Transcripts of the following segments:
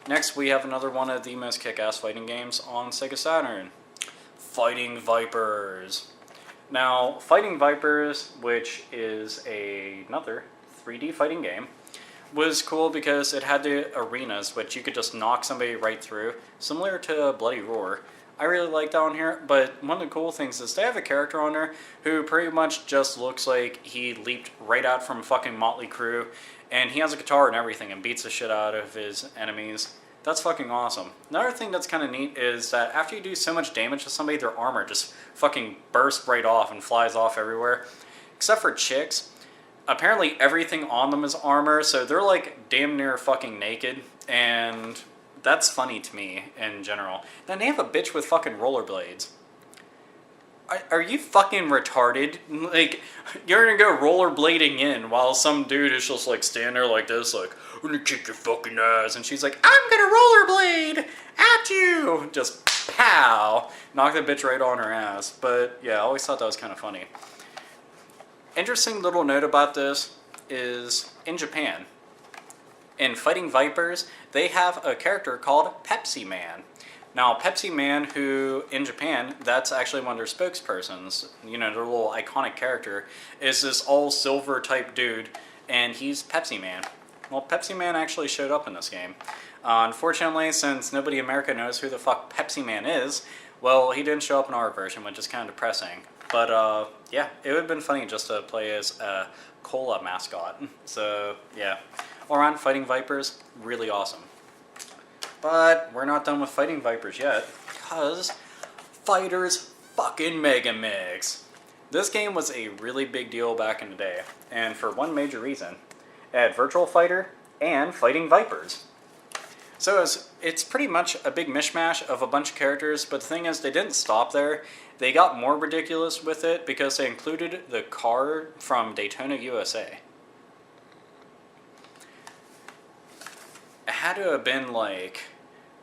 Next, we have another one of the most kick-ass fighting games on Sega Saturn. Fighting Vipers. Now, Fighting Vipers, which is another 3D fighting game, was cool because it had the arenas, which you could just knock somebody right through, similar to Bloody Roar. I really like that one here, but one of the cool things is they have a character on there who pretty much just looks like he leaped right out from fucking Motley Crue, and he has a guitar and everything and beats the shit out of his enemies. That's fucking awesome. Another thing that's kind of neat is that after you do so much damage to somebody, their armor just fucking bursts right off and flies off everywhere. Except for chicks. Apparently everything on them is armor, so they're like damn near fucking naked, and that's funny to me in general. Then they have a bitch with fucking rollerblades. Are you fucking retarded? Like, you're gonna go rollerblading in while some dude is just like standing there like this, like, I'm gonna kick your fucking ass. And she's like, I'm gonna rollerblade at you. Just pow. Knock the bitch right on her ass. But yeah, I always thought that was kind of funny. Interesting little note about this is in Japan, in Fighting Vipers, they have a character called Pepsi Man. Now, Pepsi Man, who, in Japan, that's actually one of their spokespersons, you know, their little iconic character, is this all-silver type dude, and he's Pepsi Man. Well, Pepsi Man actually showed up in this game. Unfortunately, since nobody in America knows who the fuck Pepsi Man is, well, he didn't show up in our version, which is kind of depressing. But, yeah, it would have been funny just to play as a cola mascot. So, yeah. All around, Fighting Vipers, really awesome. But we're not done with Fighting Vipers yet, because Fighters fucking Megamix. This game was a really big deal back in the day, and for one major reason. It had Virtual Fighter and Fighting Vipers. So it's pretty much a big mishmash of a bunch of characters, but the thing is, they didn't stop there. They got more ridiculous with it because they included the car from Daytona, USA. It had to have been like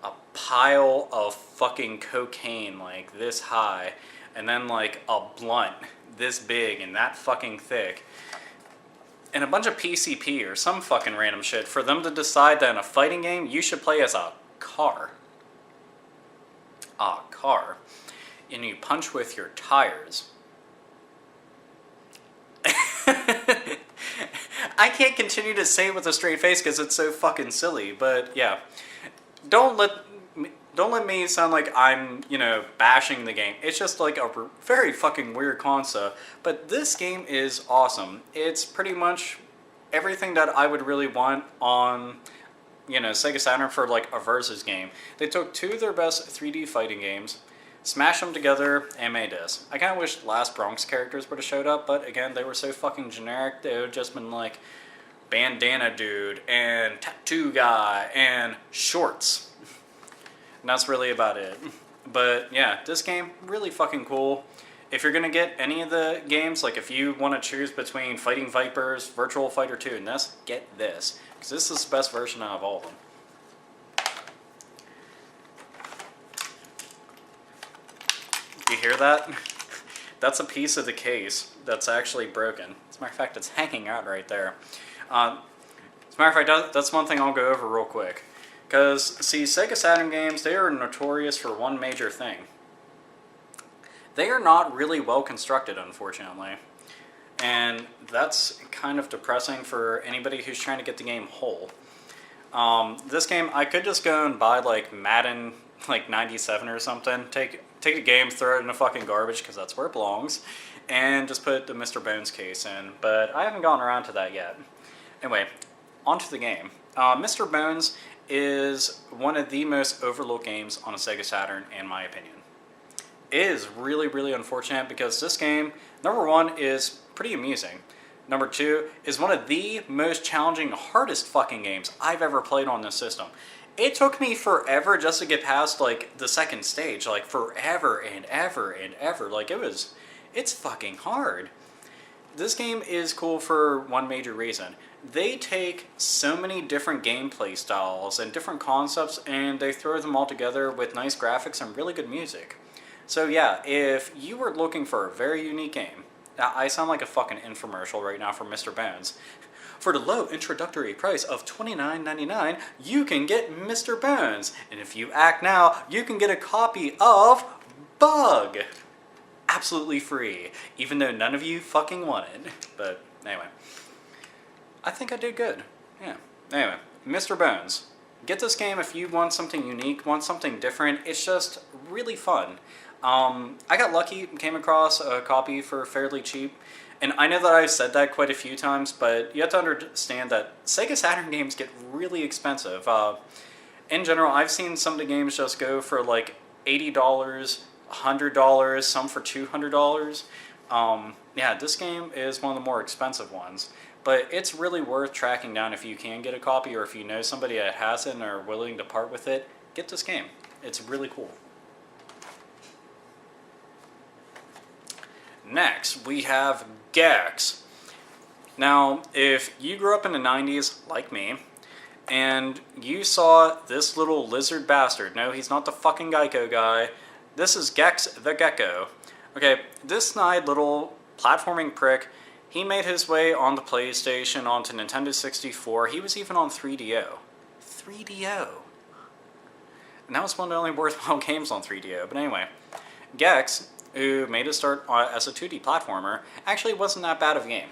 a pile of fucking cocaine like this high, and then like a blunt this big and that fucking thick, and a bunch of PCP or some fucking random shit for them to decide that in a fighting game you should play as a car. A car. And you punch with your tires. I can't continue to say it with a straight face because it's so fucking silly, but yeah. Don't let me sound like I'm, you know, bashing the game. It's just like a very fucking weird concept, but this game is awesome. It's pretty much everything that I would really want on, you know, Sega Saturn for like a versus game. They took two of their best 3D fighting games, smashed them together, and made this. I kind of wish Last Bronx characters would have showed up, but again, they were so fucking generic, they would have just been like bandana dude, and tattoo guy, and shorts. And that's really about it. But yeah, this game, really fucking cool. If you're gonna get any of the games, like if you want to choose between Fighting Vipers, Virtual Fighter 2, and this, get this. Because this is the best version out of all of them. You hear that? That's a piece of the case that's actually broken. As a matter of fact, it's hanging out right there. As a matter of fact, that's one thing I'll go over real quick. Because, see, Sega Saturn games, they are notorious for one major thing. They are not really well constructed, unfortunately. And that's kind of depressing for anybody who's trying to get the game whole. This game, I could just go and buy, like, Madden, like, 97 or something. Take the game, throw it in the fucking garbage, because that's where it belongs. And just put the Mr. Bones case in. But I haven't gotten around to that yet. Anyway, onto the game. Mr. Bones is one of the most overlooked games on a Sega Saturn, in my opinion. It is really, really unfortunate because this game, number one, is pretty amusing. Number two, is one of the most challenging, hardest fucking games I've ever played on this system. It took me forever just to get past, like, the second stage. Like, forever and ever and ever. Like, it's fucking hard. This game is cool for one major reason. They take so many different gameplay styles and different concepts and they throw them all together with nice graphics and really good music. So yeah, if you were looking for a very unique game, I sound like a fucking infomercial right now for Mr. Bones. for the low introductory price of $29.99, you can get Mr. Bones. And if you act now, you can get a copy of Bug. Absolutely free, even though none of you fucking want it. But anyway, I think I did good. Yeah. Anyway, Mr. Bones. Get this game if you want something unique, want something different. It's just really fun. I got lucky, came across a copy for fairly cheap. And I know that I've said that quite a few times, but you have to understand that Sega Saturn games get really expensive. In general, I've seen some of the games just go for like $80, $100, some for $200. Yeah, this game is one of the more expensive ones. But it's really worth tracking down if you can get a copy, or if you know somebody that has it and are willing to part with it, get this game. It's really cool. Next, we have Gex. Now, if you grew up in the 90s, like me, and you saw this little lizard bastard, no, he's not the fucking Geico guy, this is Gex the Gecko. Okay, this snide little platforming prick, he made his way on the PlayStation, onto Nintendo 64, he was even on 3DO. 3DO. And that was one of the only worthwhile games on 3DO, but anyway. Gex, who made his start as a 2D platformer, actually wasn't that bad of a game.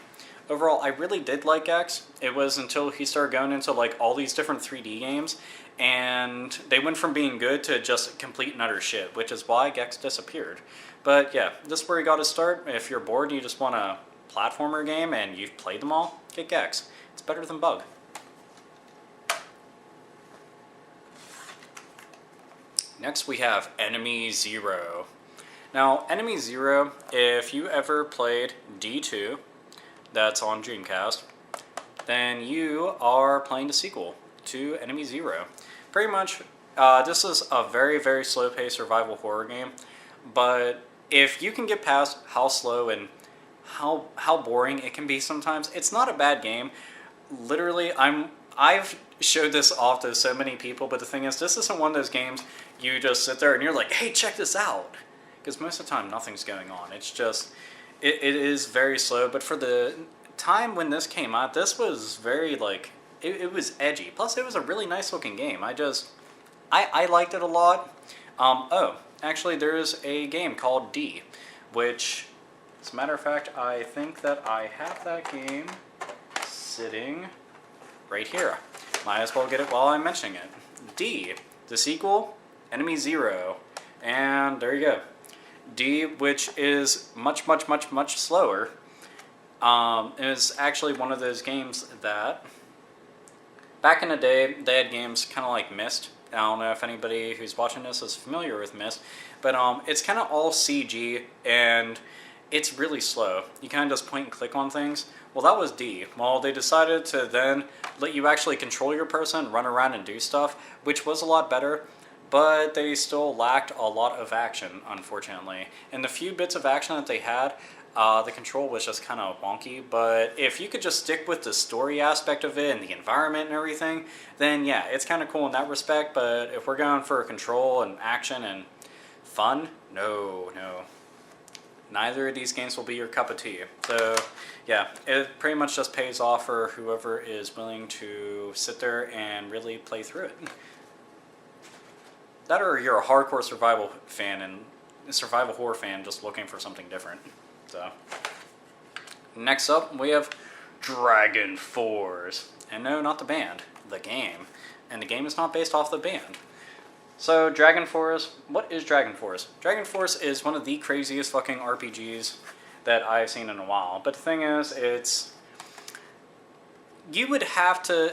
Overall, I really did like Gex. It was until he started going into like all these different 3D games, and they went from being good to just complete and utter shit, which is why Gex disappeared. But yeah, this is where he got his start. If you're bored and you just want a platformer game and you've played them all, get Gex. It's better than Bug. Next we have Enemy Zero. Now, Enemy Zero, if you ever played D2, that's on Dreamcast, then you are playing the sequel to Enemy Zero. Pretty much, this is a very, very slow-paced survival horror game, but if you can get past how slow and how boring it can be sometimes, it's not a bad game. Literally, I've showed this off to so many people, but the thing is, this isn't one of those games you just sit there and you're like, hey, check this out. Because most of the time, nothing's going on. It's just, it is very slow. But for the time when this came out, this was very, like, it was edgy. Plus, it was a really nice looking game. I liked it a lot. Oh, actually, there's a game called D, which, as a matter of fact, I think that I have that game sitting right here. Might as well get it while I'm mentioning it. D, the sequel, Enemy Zero. And there you go. D, which is much, much, much, much slower, is actually one of those games that, back in the day, they had games kind of like Myst. I don't know if anybody who's watching this is familiar with Myst, but it's kind of all CG, and it's really slow. You kind of just point and click on things. Well, that was D. Well, they decided to then let you actually control your person, run around and do stuff, which was a lot better. But they still lacked a lot of action, unfortunately. And the few bits of action that they had, the control was just kind of wonky. But if you could just stick with the story aspect of it and the environment and everything, then yeah, it's kind of cool in that respect. But if we're going for control and action and fun, no. Neither of these games will be your cup of tea. So yeah, it pretty much just pays off for whoever is willing to sit there and really play through it. That, or you're a hardcore survival fan and a survival horror fan just looking for something different. So, next up we have Dragon Force. And no, not the band, the game. And the game is not based off the band. So, Dragon Force, what is Dragon Force? Dragon Force is one of the craziest fucking RPGs that I've seen in a while. But the thing is, you would have to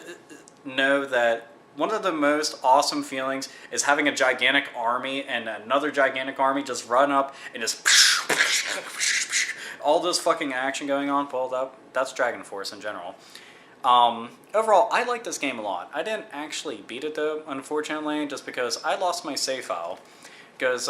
know that one of the most awesome feelings is having a gigantic army and another gigantic army just run up and just all this fucking action going on. Well, that's Dragon Force in general. Overall, I like this game a lot. I didn't actually beat it though, unfortunately, just because I lost my save file. Because,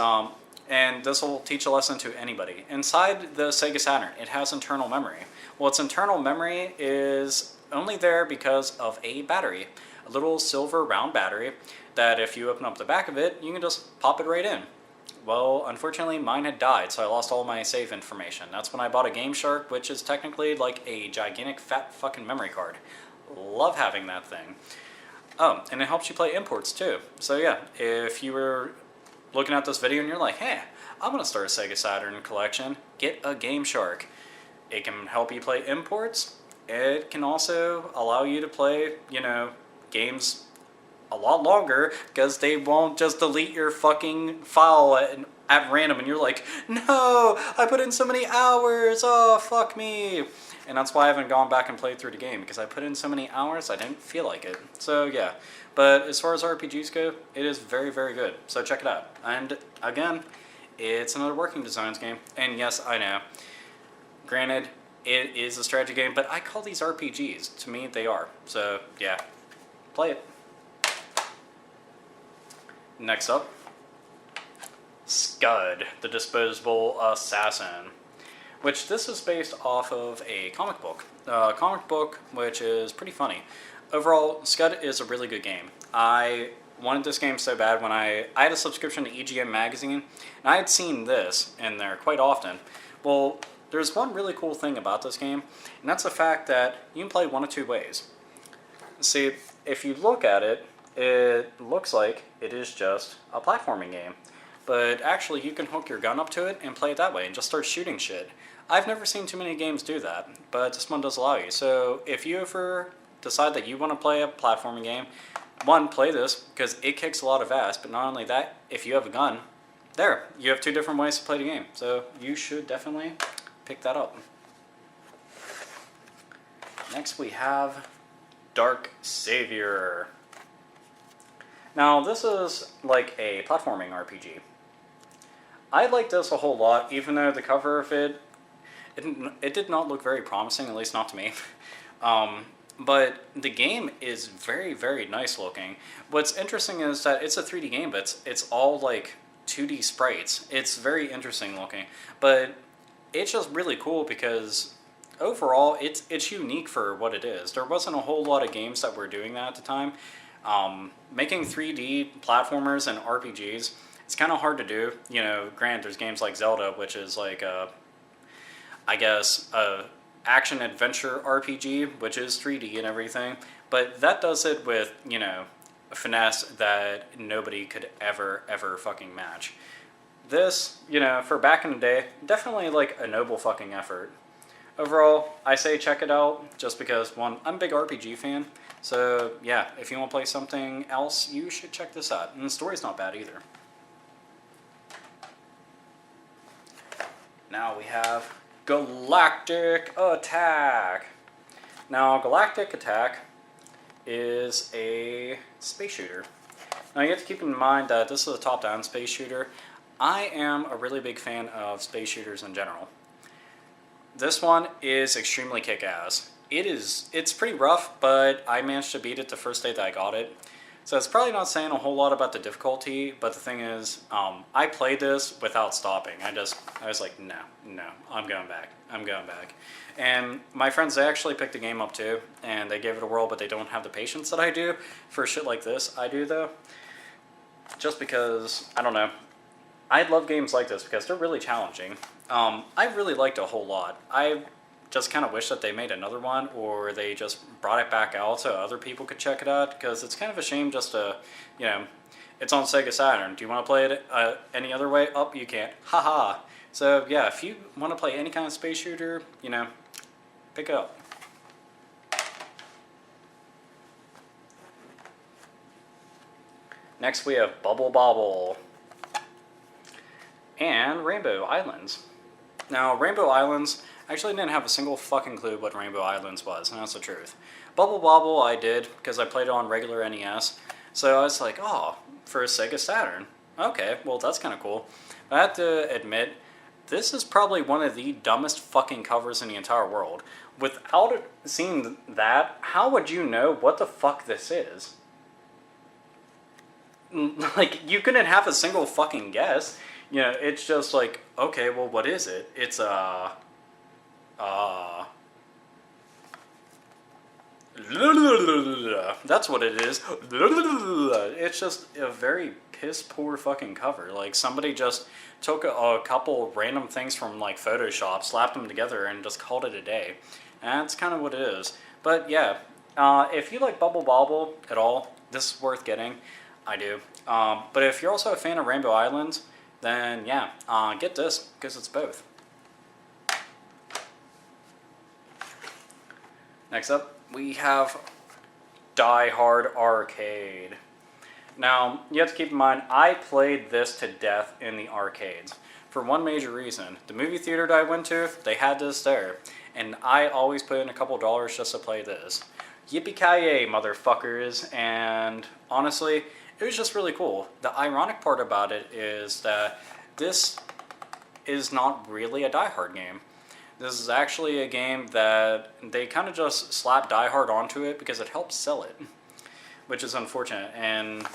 and this will teach a lesson to anybody. Inside the Sega Saturn, it has internal memory. Well, its internal memory is only there because of a battery. A little silver round battery that if you open up the back of it, you can just pop it right in. Well, unfortunately, mine had died, so I lost all my save information. That's when I bought a Game Shark, which is technically like a gigantic fat fucking memory card. Love having that thing. Oh, and it helps you play imports too. So yeah, if you were looking at this video and you're like, hey, I'm gonna start a Sega Saturn collection, get a Game Shark. It can help you play imports. It can also allow you to play, you know, games a lot longer because they won't just delete your fucking file at random and you're like, no, I put in so many hours, oh, fuck me. And that's why I haven't gone back and played through the game, because I put in so many hours I didn't feel like it. So yeah, but as far as RPGs go, it is very, very good. So check it out. And again, it's another Working Designs game. And yes, I know, granted, it is a strategy game, but I call these RPGs. To me, they are. So yeah, play it. Next up, Scud, the Disposable Assassin, which this is based off of a comic book. Comic book which is pretty funny. Overall, Scud is a really good game. I wanted this game so bad when I had a subscription to EGM magazine, and I had seen this in there quite often. Well, there's one really cool thing about this game, and that's the fact that you can play one of two ways. See, if you look at it, it looks like it is just a platforming game. But actually, you can hook your gun up to it and play it that way and just start shooting shit. I've never seen too many games do that, but this one does allow you. So if you ever decide that you want to play a platforming game, one, play this, because it kicks a lot of ass. But not only that, if you have a gun, there, you have two different ways to play the game. So you should definitely pick that up. Next we have Dark Savior. Now, this is like a platforming RPG. I like this a whole lot, even though the cover of it did not look very promising, at least not to me. But the game is very, very nice looking. What's interesting is that it's a 3D game, but it's all like 2D sprites. It's very interesting looking, but it's just really cool because overall, it's unique for what it is. There wasn't a whole lot of games that were doing that at the time. Making 3D platformers and RPGs, it's kind of hard to do. You know, granted, there's games like Zelda, which is like I guess a action-adventure RPG, which is 3D and everything, but that does it with, you know, a finesse that nobody could ever fucking match. This, you know, for back in the day, definitely like a noble fucking effort. Overall, I say check it out just because, one, I'm a big RPG fan, so yeah, if you want to play something else, you should check this out. And the story's not bad either. Now we have Galactic Attack. Now, Galactic Attack is a space shooter. Now, you have to keep in mind that this is a top-down space shooter. I am a really big fan of space shooters in general. This one is extremely kick-ass. It's pretty rough, but I managed to beat it the first day that I got it. So it's probably not saying a whole lot about the difficulty, but the thing is, I played this without stopping. I was like, no, I'm going back. And my friends, they actually picked the game up too, and they gave it a whirl, but they don't have the patience that I do for shit like this. I do, though, just because, I don't know. I love games like this because they're really challenging. I really liked it a whole lot. I just kind of wish that they made another one, or they just brought it back out so other people could check it out, because it's kind of a shame just to, you know, it's on Sega Saturn. Do you want to play it any other way? Oh, you can't. Haha. So yeah, if you want to play any kind of space shooter, you know, pick it up. Next we have Bobble and Rainbow Islands. Now, Rainbow Islands, I actually didn't have a single fucking clue what Rainbow Islands was, and that's the truth. Bobble I did, because I played it on regular NES, so I was like, oh, for a Sega Saturn. Okay, well, that's kind of cool. I have to admit, this is probably one of the dumbest fucking covers in the entire world. Without seeing that, how would you know what the fuck this is? Like, you couldn't have a single fucking guess. You know, it's just like, okay, well, what is it? It's That's what it is. It's just a very piss poor fucking cover. Like somebody just took a couple random things from like Photoshop, slapped them together, and just called it a day. And that's kind of what it is. But yeah, if you like Bobble at all, this is worth getting. I do. But if you're also a fan of Rainbow Islands, then yeah, get this because it's both. Next up, we have Die Hard Arcade. Now, you have to keep in mind, I played this to death in the arcades. For one major reason. The movie theater that I went to, they had this there. And I always put in a couple dollars just to play this. Yippee-ki-yay, motherfuckers. And honestly, it was just really cool. The ironic part about it is that this is not really a Die Hard game. This is actually a game that they kind of just slapped Die Hard onto it because it helps sell it, which is unfortunate. And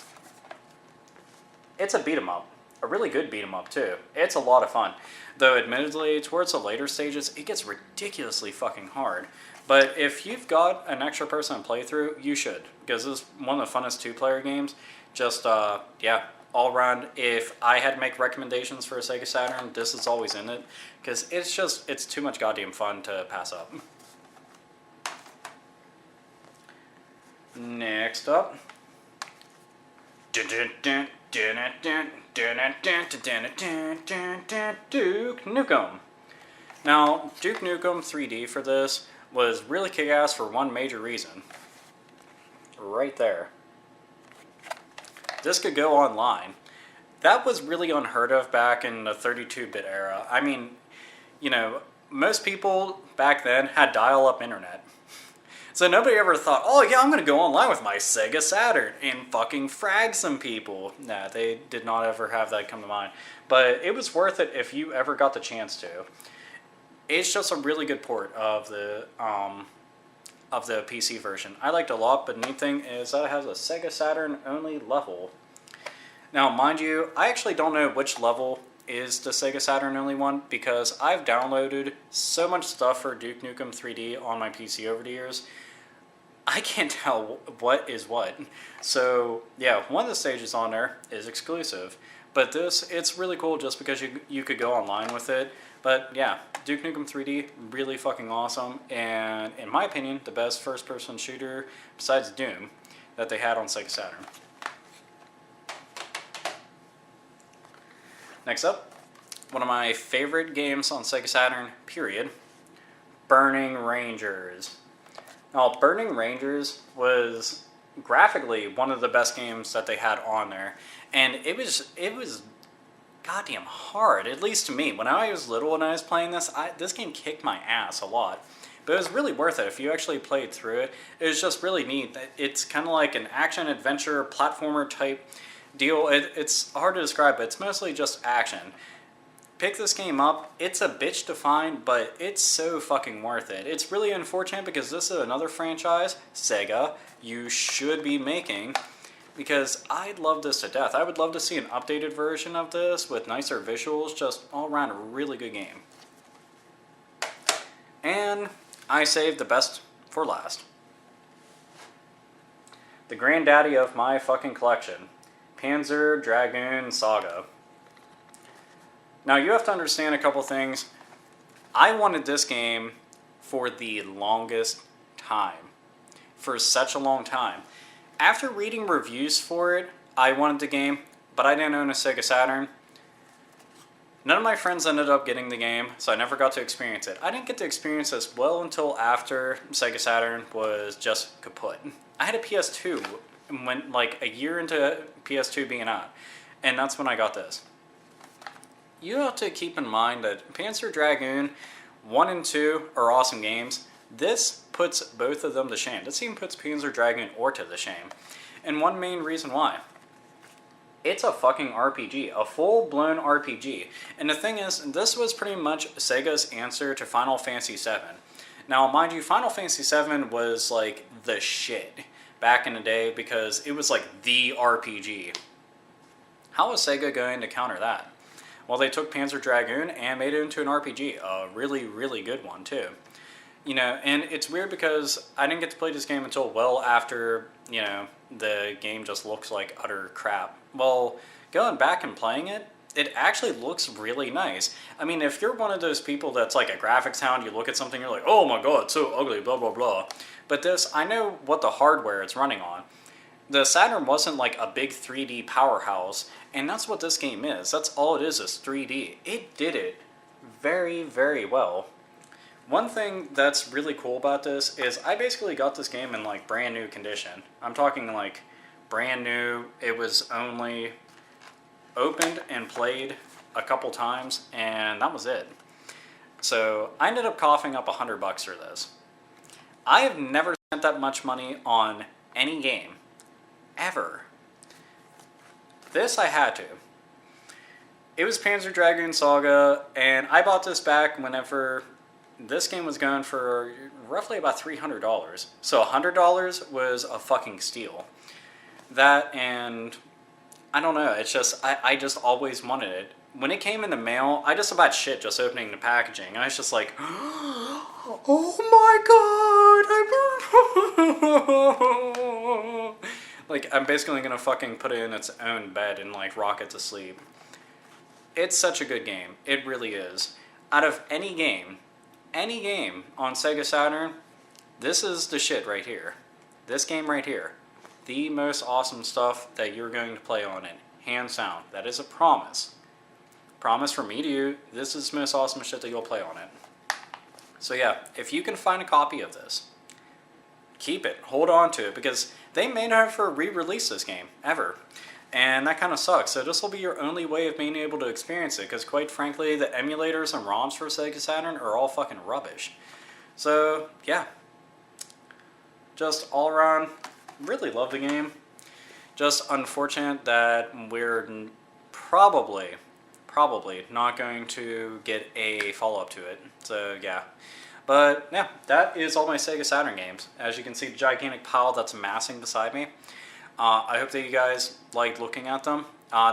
it's a beat 'em up, a really good beat 'em up too. It's a lot of fun, though admittedly towards the later stages it gets ridiculously fucking hard. But if you've got an extra person to play through, you should, because this is one of the funnest two-player games. Just yeah, all around. If I had to make recommendations for a Sega Saturn, this is always in it, because it's too much goddamn fun to pass up. Next up, Duke Nukem. Now, Duke Nukem 3D for this was really kick-ass for one major reason. Right there. This could go online. That was really unheard of back in the 32-bit era. I mean, you know, most people back then had dial-up internet. So nobody ever thought, oh yeah, I'm going to go online with my Sega Saturn and fucking frag some people. Nah, they did not ever have that come to mind. But it was worth it if you ever got the chance to. It's just a really good port of the PC version. I liked it a lot, but the neat thing is that it has a Sega Saturn only level. Now, mind you, I actually don't know which level is the Sega Saturn only one, because I've downloaded so much stuff for Duke Nukem 3D on my PC over the years, I can't tell what is what. So, yeah, one of the stages on there is exclusive. But this, it's really cool just because you could go online with it. But yeah, Duke Nukem 3D, really fucking awesome, and in my opinion, the best first-person shooter besides Doom that they had on Sega Saturn. Next up, one of my favorite games on Sega Saturn, period, Burning Rangers. Now, Burning Rangers was graphically one of the best games that they had on there, and it was goddamn hard, at least to me. When I was little and I was playing this, this game kicked my ass a lot. But it was really worth it if you actually played through it. It was just really neat. It's kind of like an action-adventure platformer type deal. It's hard to describe, but it's mostly just action. Pick this game up. It's a bitch to find, but it's so fucking worth it. It's really unfortunate because this is another franchise, Sega, you should be making, because I love this to death. I would love to see an updated version of this with nicer visuals, just all around a really good game. And I saved the best for last. The granddaddy of my fucking collection, Panzer, Dragoon, Saga. Now you have to understand a couple things. I wanted this game for the longest time. For such a long time. After reading reviews for it, I wanted the game, but I didn't own a Sega Saturn. None of my friends ended up getting the game, so I never got to experience it. I didn't get to experience this well until after Sega Saturn was just kaput. I had a PS2 and went like a year into PS2 being out, and that's when I got this. You have to keep in mind that Panzer Dragoon 1 and 2 are awesome games. This puts both of them to shame. This even puts Panzer Dragoon to the shame. And one main reason why. It's a fucking RPG. A full-blown RPG. And the thing is, this was pretty much Sega's answer to Final Fantasy VII. Now, mind you, Final Fantasy VII was like the shit back in the day because it was like the RPG. How is Sega going to counter that? Well, they took Panzer Dragoon and made it into an RPG. A really, really good one, too. You know, and it's weird because I didn't get to play this game until well after, you know, the game just looks like utter crap. Well, going back and playing it, it actually looks really nice. I mean, if you're one of those people that's like a graphics hound, you look at something, you're like, oh my god, it's so ugly, blah, blah, blah. But this, I know what the hardware it's running on. The Saturn wasn't like a big 3D powerhouse, and that's what this game is. That's all it is 3D. It did it very, very well. One thing that's really cool about this is I basically got this game in like brand new condition. I'm talking like brand new. It was only opened and played a couple times, and that was it. So I ended up coughing up $100 for this. I have never spent that much money on any game, ever. This I had to. It was Panzer Dragoon Saga, and I bought this back whenever this game was going for roughly about $300. So $100 was a fucking steal. That, and I don't know, it's just, I just always wanted it. When it came in the mail, I just about shit just opening the packaging. I was just like, oh my god, like, I'm basically gonna fucking put it in its own bed and like rock it to sleep. It's such a good game. It really is. Out of any game on Sega Saturn, this is the shit right here. This game right here. The most awesome stuff that you're going to play on it. Hands down. That is a promise. Promise from me to you, this is the most awesome shit that you'll play on it. So yeah, if you can find a copy of this, keep it. Hold on to it, because they may never re-release this game, ever. And that kind of sucks. So this will be your only way of being able to experience it, because quite frankly, the emulators and ROMs for Sega Saturn are all fucking rubbish. So, yeah. Just all around, really love the game. Just unfortunate that we're probably not going to get a follow-up to it. So, yeah. But, yeah, that is all my Sega Saturn games. As you can see, the gigantic pile that's amassing beside me. I hope that you guys liked looking at them.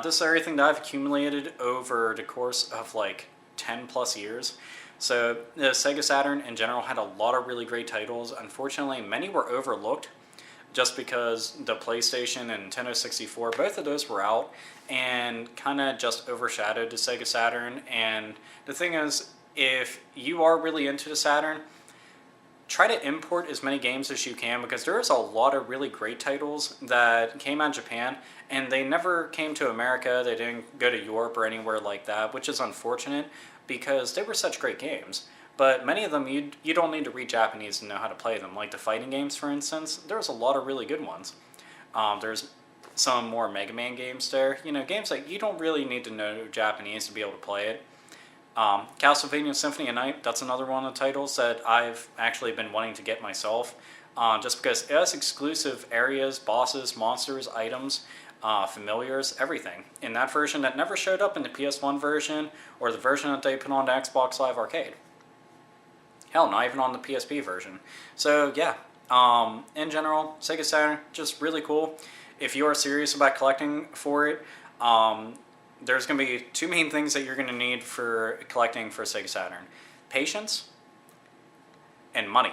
This is everything that I've accumulated over the course of like 10 plus years. So the Sega Saturn in general had a lot of really great titles. Unfortunately, many were overlooked just because the PlayStation and Nintendo 64, both of those were out and kind of just overshadowed the Sega Saturn. And the thing is, if you are really into the Saturn, try to import as many games as you can, because there is a lot of really great titles that came out of Japan and they never came to America. They didn't go to Europe or anywhere like that, which is unfortunate because they were such great games. But many of them, you don't need to read Japanese to know how to play them. Like the fighting games, for instance, there's a lot of really good ones. There's some more Mega Man games there. You know, games like you don't really need to know Japanese to be able to play it. Castlevania Symphony of Night, that's another one of the titles that I've actually been wanting to get myself, just because it has exclusive areas, bosses, monsters, items, familiars, everything. In that version that never showed up in the PS1 version or the version that they put on the Xbox Live Arcade. Hell, not even on the PSP version. So yeah, in general, Sega Saturn, just really cool. If you are serious about collecting for it, there's going to be two main things that you're going to need for collecting for Sega Saturn. Patience and money.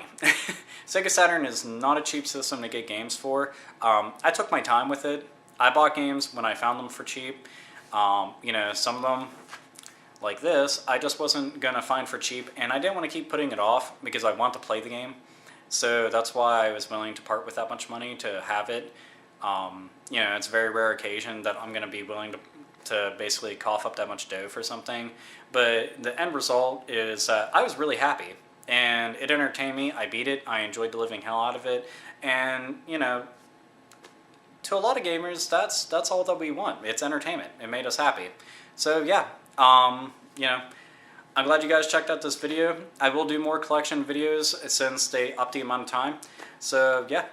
Sega Saturn is not a cheap system to get games for. I took my time with it. I bought games when I found them for cheap. You know, some of them, like this, I just wasn't going to find for cheap, and I didn't want to keep putting it off because I want to play the game. So that's why I was willing to part with that much money to have it. You know, it's a very rare occasion that I'm going to be willing to basically cough up that much dough for something. But the end result is I was really happy, and it entertained me. I beat it. I enjoyed the living hell out of it. And, you know, to a lot of gamers, that's all that we want. It's entertainment. It made us happy. So, yeah, you know, I'm glad you guys checked out this video. I will do more collection videos since they up the amount of time. So, yeah,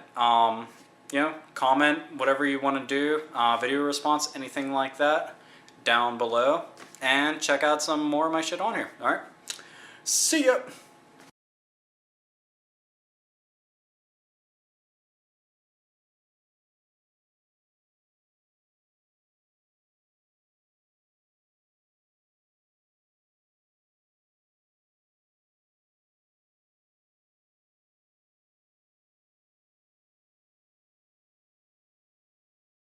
you know, comment whatever you want to do, video response, anything like that, down below, and check out some more of my shit on here. Alright, see ya!